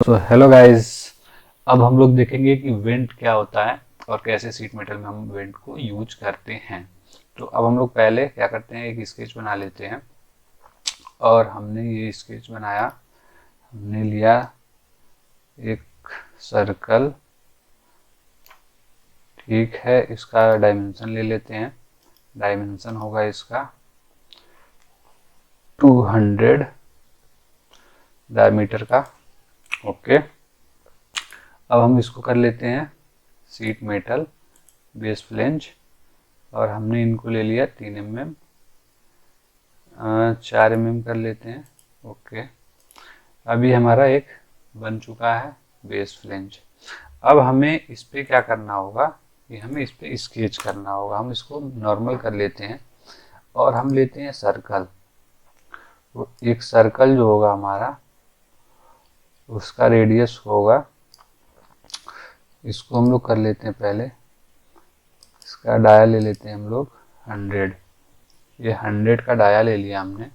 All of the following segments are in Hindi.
तो हेलो गाइस, अब हम लोग देखेंगे कि वेंट क्या होता है और कैसे सीट मेटल में हम वेंट को यूज करते हैं। तो अब हम लोग पहले क्या करते हैं, एक स्केच बना लेते हैं। और हमने ये स्केच बनाया, हमने लिया एक सर्कल। ठीक है, इसका डायमेंशन ले लेते हैं। डायमेंशन होगा इसका 200 डायमीटर का। ओके, अब हम इसको कर लेते हैं सीट मेटल बेस फ्लेंज। और हमने इनको ले लिया 3 mm, 4 mm कर लेते हैं। ओके, अभी हमारा एक बन चुका है बेस फ्लेंज। अब हमें इस पे क्या करना होगा कि हमें इस पे स्केच करना होगा। हम इसको नॉर्मल कर लेते हैं और हम लेते हैं सर्कल। तो एक सर्कल जो होगा हमारा, उसका रेडियस होगा, इसको हम लोग कर लेते हैं पहले। इसका डाया ले लेते हैं हम लोग 100। ये 100 का डाया ले लिया हमने।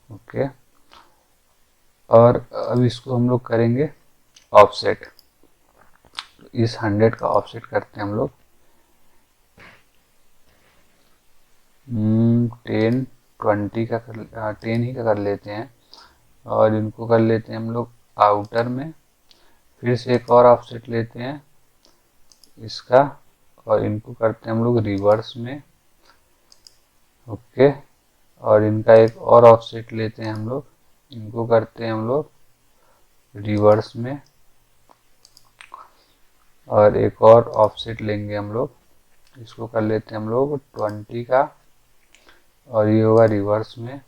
ओके, और अब इसको हम लोग करेंगे ऑफसेट। इस 100 का ऑफसेट करते हैं हम लोग 10 20 का 10 ही का कर लेते हैं। और इनको कर लेते हैं हम लोग आउटर में। फिर से एक और ऑफसेट लेते हैं इसका, और इनको करते हैं हम लोग रिवर्स में। ओके, और इनका एक और ऑफसेट लेते हैं हम लोग, इनको करते हैं हम लोग रिवर्स में। और एक और ऑफसेट लेंगे हम लोग, इसको कर लेते हैं हम लोग 20 का, और ये होगा रिवर्स में।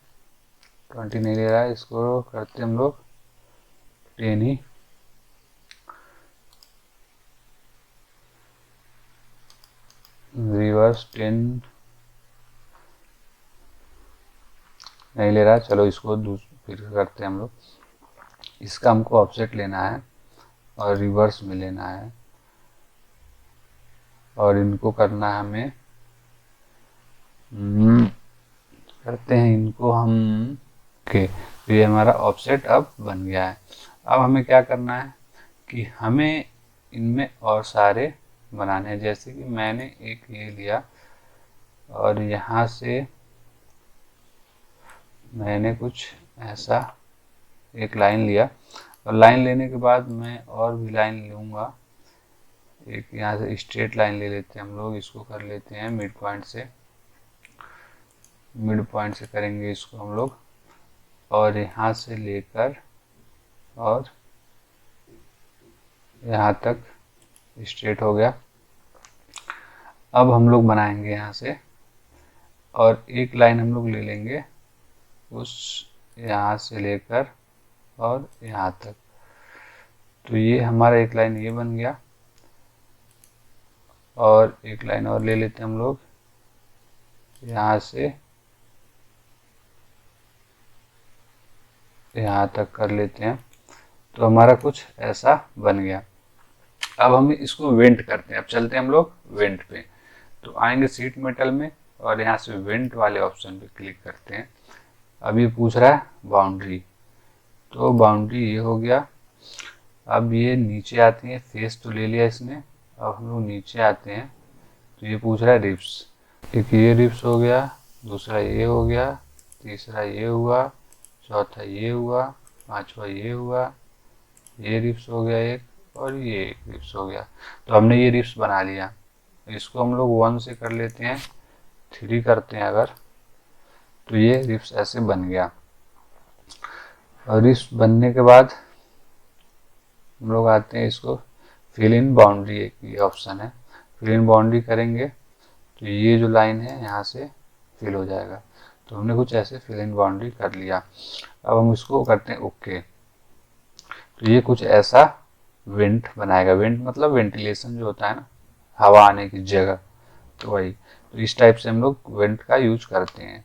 20 नहीं ले रहा है, इसको करते हैं हम लोग 10 ही। रिवर्स 10 नहीं ले रहा है, चलो इसको फिर करते हैं हम लोग। इसका हमको ऑफसेट लेना है और रिवर्स में लेना है, और इनको करना है हमें करते हैं इनको हम। ओके, तो ये हमारा ऑफसेट अब बन गया है। अब हमें क्या करना है कि हमें इनमें और सारे बनाने हैं। जैसे कि मैंने एक ये लिया और यहाँ से मैंने कुछ ऐसा एक लाइन लिया, और लाइन लेने के बाद मैं और भी लाइन लूँगा। एक यहाँ से स्ट्रेट लाइन ले लेते हैं हम लोग, इसको कर लेते हैं मिड पॉइंट से। मिड पॉइंट से करेंगे इसको हम लोग, और यहाँ से लेकर और यहाँ तक स्ट्रेट हो गया। अब हम लोग बनाएंगे यहाँ से, और एक लाइन हम लोग ले लेंगे उस यहाँ से लेकर और यहाँ तक। तो ये हमारा एक लाइन ये बन गया, और एक लाइन और ले लेते हैं हम लोग यहाँ से यहाँ तक कर लेते हैं। तो हमारा कुछ ऐसा बन गया। अब हम इसको वेंट करते हैं। अब चलते हैं हम लोग वेंट पे। तो आएंगे सीट मेटल में, और यहाँ से वेंट वाले ऑप्शन पे क्लिक करते हैं। अब ये पूछ रहा है बाउंड्री, तो बाउंड्री ये हो गया। अब ये नीचे आती है, फेस तो ले लिया इसने। अब हम लोग नीचे आते हैं, तो ये पूछ रहा है रिब्स। एक ये रिब्स हो गया, दूसरा ये हो गया, तीसरा ये हुआ, चौथा ये हुआ, पांचवा ये हुआ, ये रिब्स हो गया एक, और ये एक रिब्स हो गया। तो हमने ये रिब्स बना लिया। इसको हम लोग 1 से कर लेते हैं, 3 करते हैं अगर, तो ये रिब्स ऐसे बन गया। और रिब्स बनने के बाद हम लोग आते हैं इसको फिल इन बाउंड्री, एक ये ऑप्शन है, फिल इन बाउंड्री करेंगे तो ये जो लाइन है यहाँ से फिल हो जाएगा। तो हमने कुछ ऐसे फिल इन बाउंड्री कर लिया। अब हम इसको करते हैं ओके। तो ये कुछ ऐसा वेंट बनाएगा। वेंट मतलब वेंटिलेशन जो होता है ना, हवा आने की जगह, तो वही। तो इस टाइप से हम लोग वेंट का यूज करते हैं।